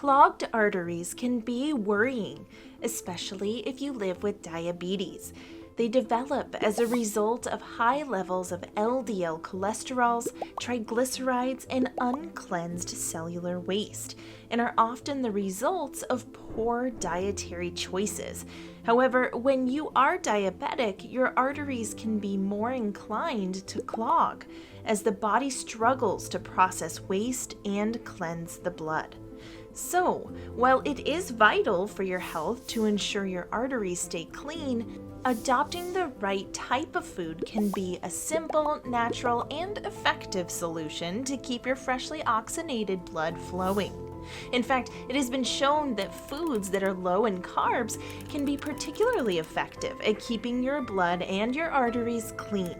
Clogged arteries can be worrying, especially if you live with diabetes. They develop as a result of high levels of LDL cholesterols, triglycerides, and uncleansed cellular waste, and are often the results of poor dietary choices. However, when you are diabetic, your arteries can be more inclined to clog, as the body struggles to process waste and cleanse the blood. So, while it is vital for your health to ensure your arteries stay clean, adopting the right type of food can be a simple, natural, and effective solution to keep your freshly oxygenated blood flowing. In fact, it has been shown that foods that are low in carbs can be particularly effective at keeping your blood and your arteries clean.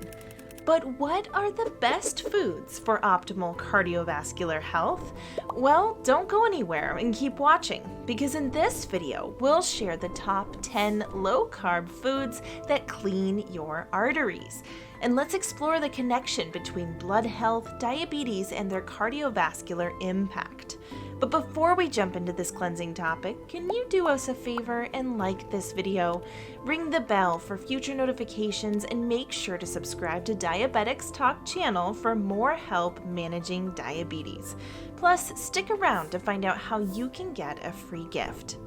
But what are the best foods for optimal cardiovascular health? Well, don't go anywhere and keep watching, because in this video, we'll share the top 10 low-carb foods that clean your arteries. And let's explore the connection between blood health, diabetes, and their cardiovascular impact. But before we jump into this cleansing topic, can you do us a favor and like this video? Ring the bell for future notifications and make sure to subscribe to Diabetics Talk channel for more help managing diabetes. Plus, stick around to find out how you can get a free gift.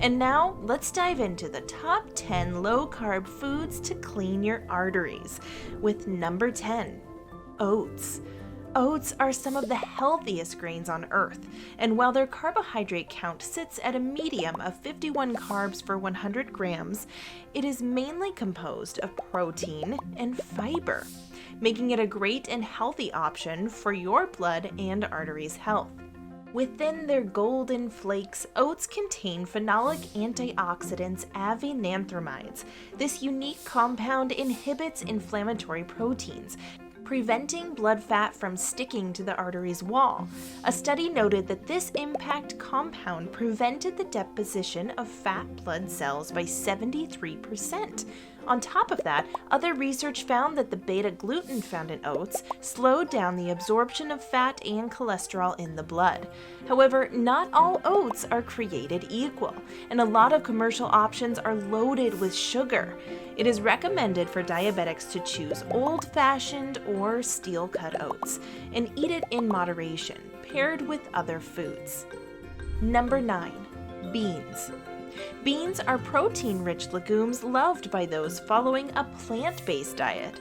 And now, let's dive into the top 10 low-carb foods to clean your arteries, with number 10, oats. Oats are some of the healthiest grains on earth, and while their carbohydrate count sits at a medium of 51 carbs per 100 grams, it is mainly composed of protein and fiber, making it a great and healthy option for your blood and arteries health. Within their golden flakes, oats contain phenolic antioxidants avinanthramides. This unique compound inhibits inflammatory proteins, preventing blood fat from sticking to the artery's wall. A study noted that this impact compound prevented the deposition of fat blood cells by 73%. On top of that, other research found that the beta-glucan found in oats slowed down the absorption of fat and cholesterol in the blood. However, not all oats are created equal, and a lot of commercial options are loaded with sugar. It is recommended for diabetics to choose old-fashioned or steel-cut oats and eat it in moderation, paired with other foods. Number 9. Beans. Beans are protein-rich legumes loved by those following a plant-based diet,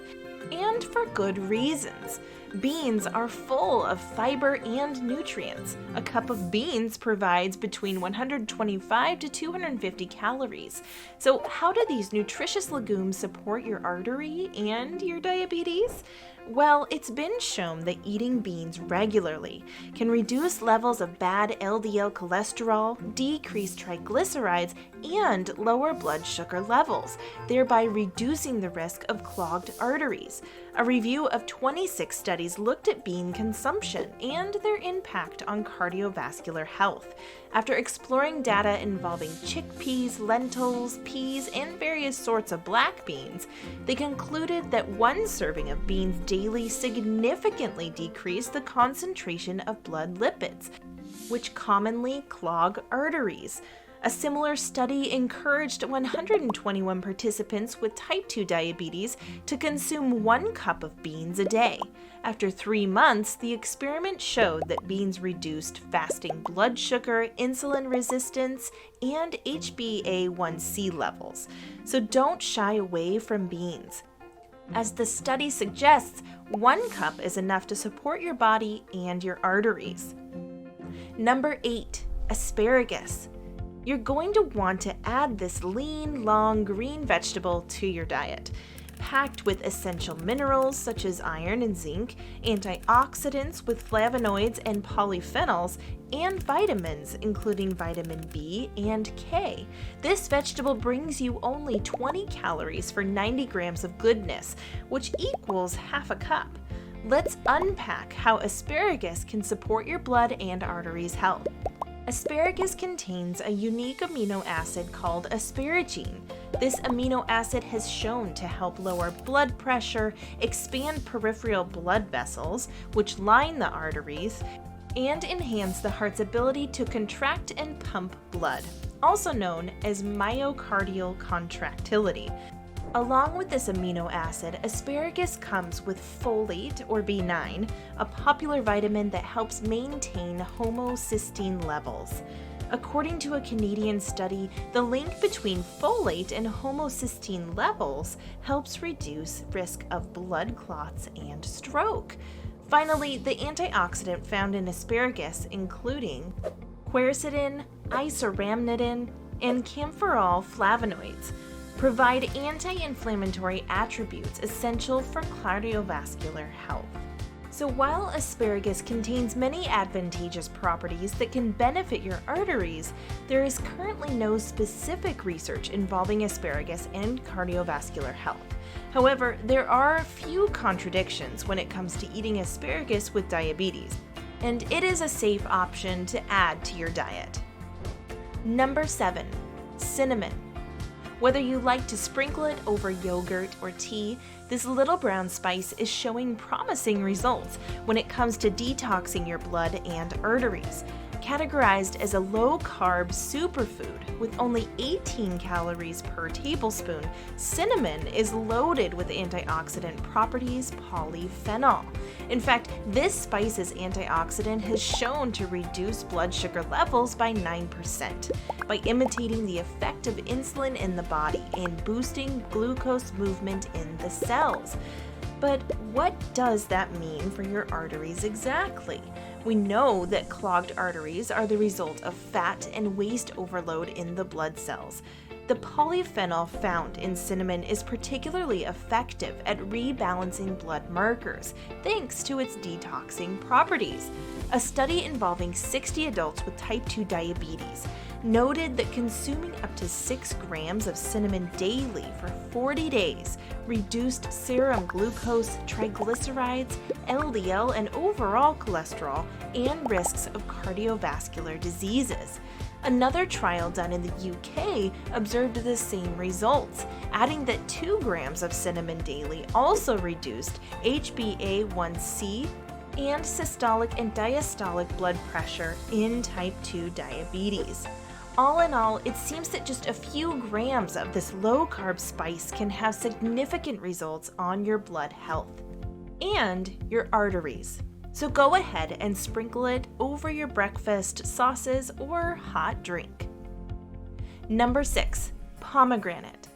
and for good reasons. Beans are full of fiber and nutrients. A cup of beans provides between 125 to 250 calories. So how do these nutritious legumes support your artery and your diabetes? Well, it's been shown that eating beans regularly can reduce levels of bad LDL cholesterol, decrease triglycerides, and lower blood sugar levels, thereby reducing the risk of clogged arteries. A review of 26 studies looked at bean consumption and their impact on cardiovascular health. After exploring data involving chickpeas, lentils, peas, and various sorts of black beans, they concluded that one serving of beans daily significantly decreased the concentration of blood lipids, which commonly clog arteries. A similar study encouraged 121 participants with type 2 diabetes to consume 1 cup of beans a day. After 3 months, the experiment showed that beans reduced fasting blood sugar, insulin resistance, and HbA1c levels. So don't shy away from beans. As the study suggests, 1 cup is enough to support your body and your arteries. Number 8. Asparagus. You're going to want to add this lean, long, green vegetable to your diet. Packed with essential minerals such as iron and zinc, antioxidants with flavonoids and polyphenols, and vitamins including vitamin B and K. This vegetable brings you only 20 calories for 90 grams of goodness, which equals half a cup. Let's unpack how asparagus can support your blood and arteries health. Asparagus contains a unique amino acid called asparagine. This amino acid has shown to help lower blood pressure, expand peripheral blood vessels, which line the arteries, and enhance the heart's ability to contract and pump blood, also known as myocardial contractility. Along with this amino acid, asparagus comes with folate, or B9, a popular vitamin that helps maintain homocysteine levels. According to a Canadian study, the link between folate and homocysteine levels helps reduce risk of blood clots and stroke. Finally, the antioxidant found in asparagus, including quercetin, isoramnidin, and kaempferol flavonoids, provide anti-inflammatory attributes essential for cardiovascular health. So while asparagus contains many advantageous properties that can benefit your arteries, there is currently no specific research involving asparagus and cardiovascular health. However, there are a few contradictions when it comes to eating asparagus with diabetes, and it is a safe option to add to your diet. Number 7. Cinnamon. Whether you like to sprinkle it over yogurt or tea, this little brown spice is showing promising results when it comes to detoxing your blood and arteries. Categorized as a low-carb superfood with only 18 calories per tablespoon, cinnamon is loaded with antioxidant properties polyphenol. In fact, this spice's antioxidant has shown to reduce blood sugar levels by 9% by imitating the effect of insulin in the body and boosting glucose movement in the cells. But what does that mean for your arteries exactly? We know that clogged arteries are the result of fat and waste overload in the blood cells. The polyphenol found in cinnamon is particularly effective at rebalancing blood markers, thanks to its detoxing properties. A study involving 60 adults with type 2 diabetes noted that consuming up to 6 grams of cinnamon daily for 40 days reduced serum glucose, triglycerides, LDL, and overall cholesterol, and risks of cardiovascular diseases. Another trial done in the UK observed the same results, adding that 2 grams of cinnamon daily also reduced HbA1c and systolic and diastolic blood pressure in type 2 diabetes. All in all, it seems that just a few grams of this low-carb spice can have significant results on your blood health and your arteries. So go ahead and sprinkle it over your breakfast, sauces, or hot drink. Number 6. Pomegranate.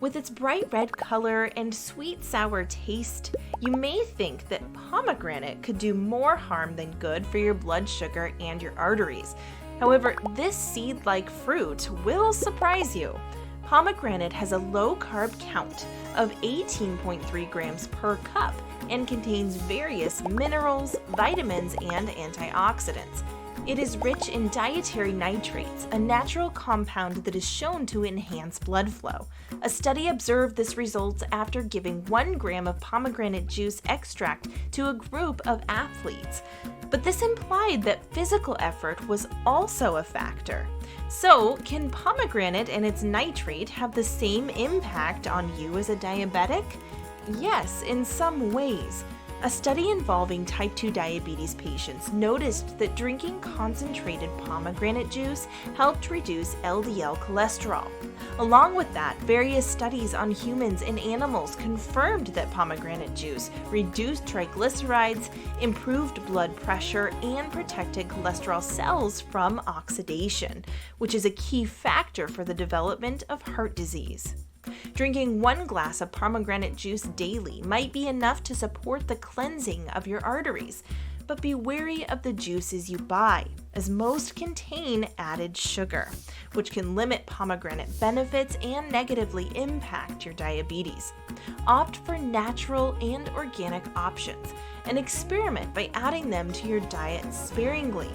With its bright red color and sweet sour taste, you may think that pomegranate could do more harm than good for your blood sugar and your arteries. However, this seed-like fruit will surprise you. Pomegranate has a low-carb count of 18.3 grams per cup and contains various minerals, vitamins, and antioxidants. It is rich in dietary nitrates, a natural compound that is shown to enhance blood flow. A study observed this results after giving 1 gram of pomegranate juice extract to a group of athletes. But this implied that physical effort was also a factor. So, can pomegranate and its nitrate have the same impact on you as a diabetic? Yes, in some ways. A study involving type 2 diabetes patients noticed that drinking concentrated pomegranate juice helped reduce LDL cholesterol. Along with that, various studies on humans and animals confirmed that pomegranate juice reduced triglycerides, improved blood pressure, and protected cholesterol cells from oxidation, which is a key factor for the development of heart disease. Drinking 1 glass of pomegranate juice daily might be enough to support the cleansing of your arteries, but be wary of the juices you buy, as most contain added sugar, which can limit pomegranate benefits and negatively impact your diabetes. Opt for natural and organic options and experiment by adding them to your diet sparingly.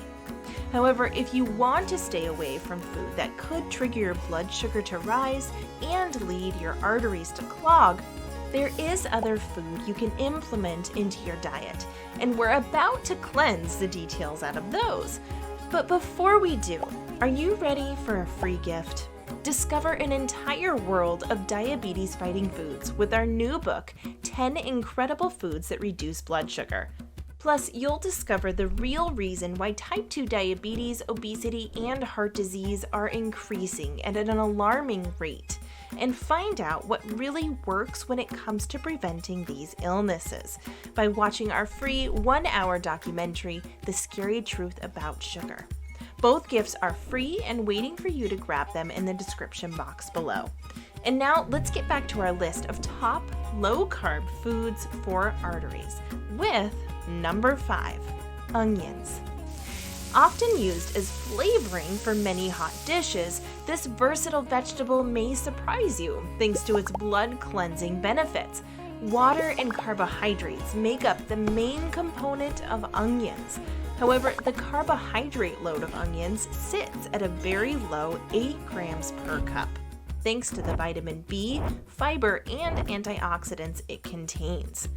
However, if you want to stay away from food that could trigger your blood sugar to rise and lead your arteries to clog, there is other food you can implement into your diet, and we're about to cleanse the details out of those. But before we do, are you ready for a free gift? Discover an entire world of diabetes-fighting foods with our new book, 10 Incredible Foods That Reduce Blood Sugar. Plus, you'll discover the real reason why type 2 diabetes, obesity, and heart disease are increasing at an alarming rate, and find out what really works when it comes to preventing these illnesses by watching our free 1-hour documentary, The Scary Truth About Sugar. Both gifts are free and waiting for you to grab them in the description box below. And now let's get back to our list of top low-carb foods for arteries with number 5, onions. Often used as flavoring for many hot dishes, this versatile vegetable may surprise you thanks to its blood cleansing benefits. Water and carbohydrates make up the main component of onions. However, the carbohydrate load of onions sits at a very low 8 grams per cup, thanks to the vitamin B, fiber, and antioxidants it contains.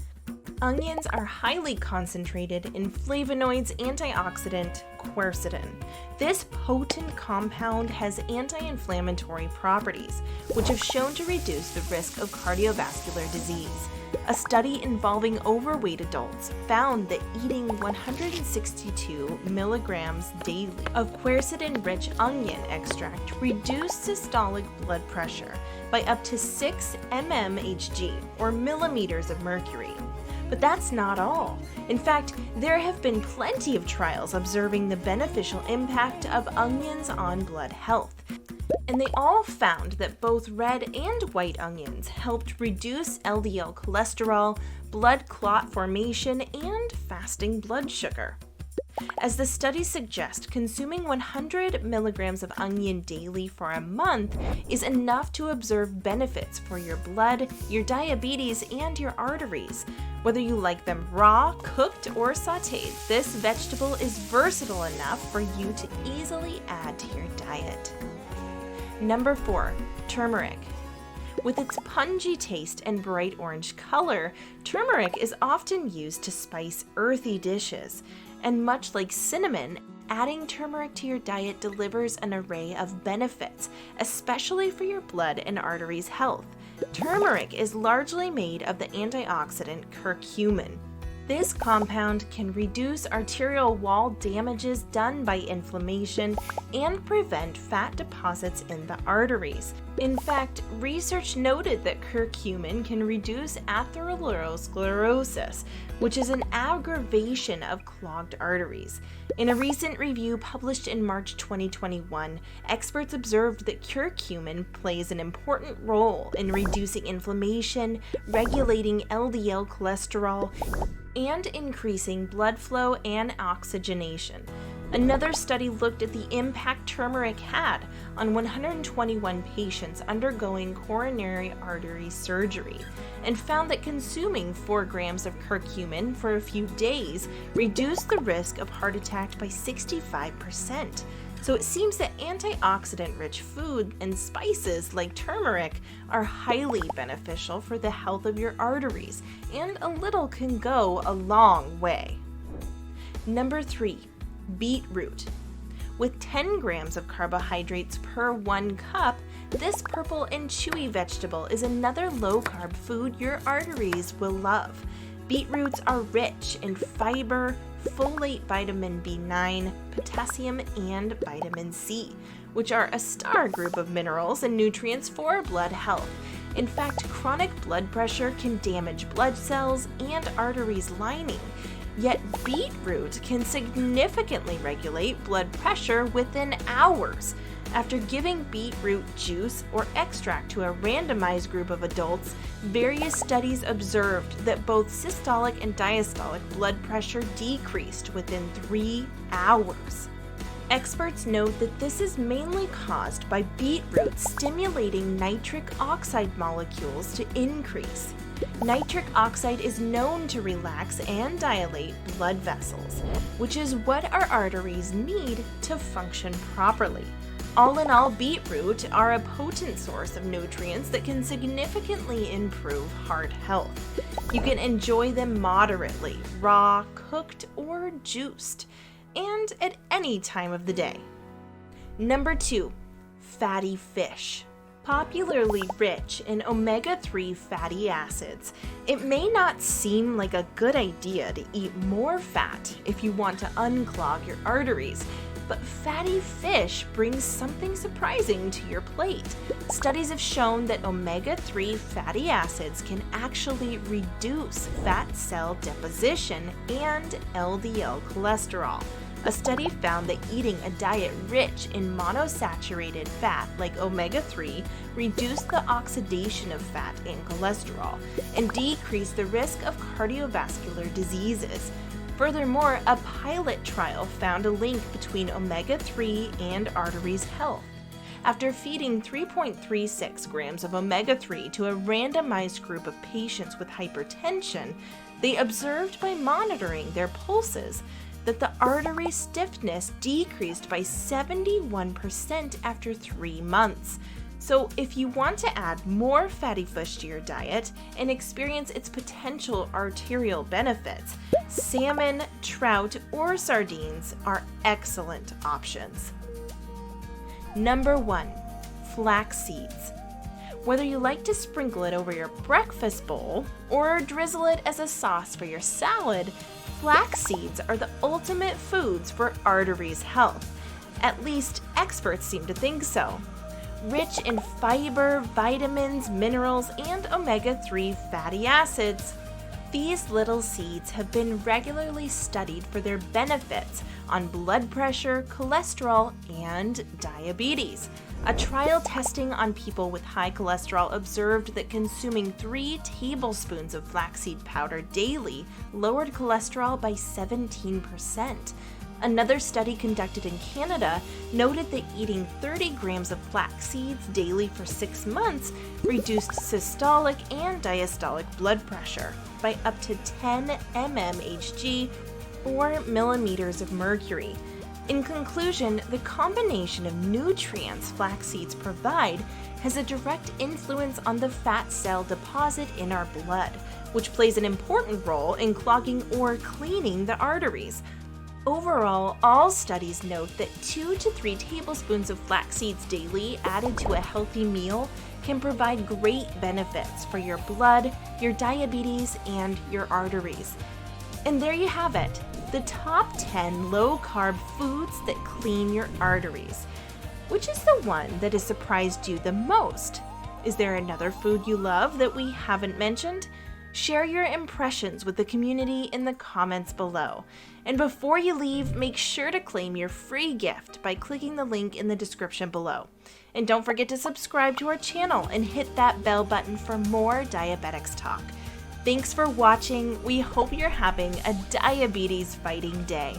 Onions are highly concentrated in flavonoids antioxidant quercetin. This potent compound has anti-inflammatory properties, which have shown to reduce the risk of cardiovascular disease. A study involving overweight adults found that eating 162 milligrams daily of quercetin-rich onion extract reduced systolic blood pressure by up to 6 mmHg, or millimeters of mercury. But that's not all. In fact, there have been plenty of trials observing the beneficial impact of onions on blood health. And they all found that both red and white onions helped reduce LDL cholesterol, blood clot formation, and fasting blood sugar. As the studies suggest, consuming 100 milligrams of onion daily for a month is enough to observe benefits for your blood, your diabetes, and your arteries. Whether you like them raw, cooked, or sautéed, this vegetable is versatile enough for you to easily add to your diet. Number 4, turmeric. With its pungy taste and bright orange color, turmeric is often used to spice earthy dishes. And much like cinnamon, adding turmeric to your diet delivers an array of benefits, especially for your blood and arteries health. Turmeric is largely made of the antioxidant curcumin. This compound can reduce arterial wall damages done by inflammation and prevent fat deposits in the arteries. In fact, research noted that curcumin can reduce atherosclerosis, which is an aggravation of clogged arteries. In a recent review published in March 2021, experts observed that curcumin plays an important role in reducing inflammation, regulating LDL cholesterol, and increasing blood flow and oxygenation. Another study looked at the impact turmeric had on 121 patients undergoing coronary artery surgery and found that consuming 4 grams of curcumin for a few days reduced the risk of heart attack by 65%. So it seems that antioxidant-rich food and spices like turmeric are highly beneficial for the health of your arteries, and a little can go a long way. Number 3, beetroot. With 10 grams of carbohydrates per 1 cup, this purple and chewy vegetable is another low-carb food your arteries will love. Beetroots are rich in fiber, folate, vitamin B9, potassium, and vitamin C, which are a star group of minerals and nutrients for blood health. In fact, chronic blood pressure can damage blood cells and arteries lining. Yet beetroot can significantly regulate blood pressure within hours. After giving beetroot juice or extract to a randomized group of adults, various studies observed that both systolic and diastolic blood pressure decreased within 3 hours. Experts note that this is mainly caused by beetroot stimulating nitric oxide molecules to increase. Nitric oxide is known to relax and dilate blood vessels, which is what our arteries need to function properly. All in all, beetroot are a potent source of nutrients that can significantly improve heart health. You can enjoy them moderately, raw, cooked, or juiced, and at any time of the day. Number 2, fatty fish. Popularly rich in omega-3 fatty acids, it may not seem like a good idea to eat more fat if you want to unclog your arteries, but fatty fish brings something surprising to your plate. Studies have shown that omega-3 fatty acids can actually reduce fat cell deposition and LDL cholesterol. A study found that eating a diet rich in monosaturated fat like omega-3 reduced the oxidation of fat and cholesterol and decreased the risk of cardiovascular diseases. Furthermore, a pilot trial found a link between omega-3 and arteries health. After feeding 3.36 grams of omega-3 to a randomized group of patients with hypertension, they observed by monitoring their pulses that the artery stiffness decreased by 71% after 3 months. So if you want to add more fatty fish to your diet and experience its potential arterial benefits, salmon, trout, or sardines are excellent options. Number 1. Flax seeds. Whether you like to sprinkle it over your breakfast bowl or drizzle it as a sauce for your salad, flax seeds are the ultimate foods for arteries health. At least experts seem to think so. Rich in fiber, vitamins, minerals, and omega-3 fatty acids, these little seeds have been regularly studied for their benefits on blood pressure, cholesterol, and diabetes. A trial testing on people with high cholesterol observed that consuming 3 tablespoons of flaxseed powder daily lowered cholesterol by 17%. Another study conducted in Canada noted that eating 30 grams of flax seeds daily for 6 months reduced systolic and diastolic blood pressure by up to 10 mmHg, 4 millimeters of mercury. In conclusion, the combination of nutrients flax seeds provide has a direct influence on the fat cell deposit in our blood, which plays an important role in clogging or cleaning the arteries. Overall, all studies note that 2 to 3 tablespoons of flax seeds daily added to a healthy meal can provide great benefits for your blood, your diabetes, and your arteries. And there you have it, the top 10 low-carb foods that clean your arteries. Which is the one that has surprised you the most? Is there another food you love that we haven't mentioned? Share your impressions with the community in the comments below. And before you leave, make sure to claim your free gift by clicking the link in the description below. And don't forget to subscribe to our channel and hit that bell button for more Diabetics Talk. Thanks for watching. We hope you're having a diabetes fighting day.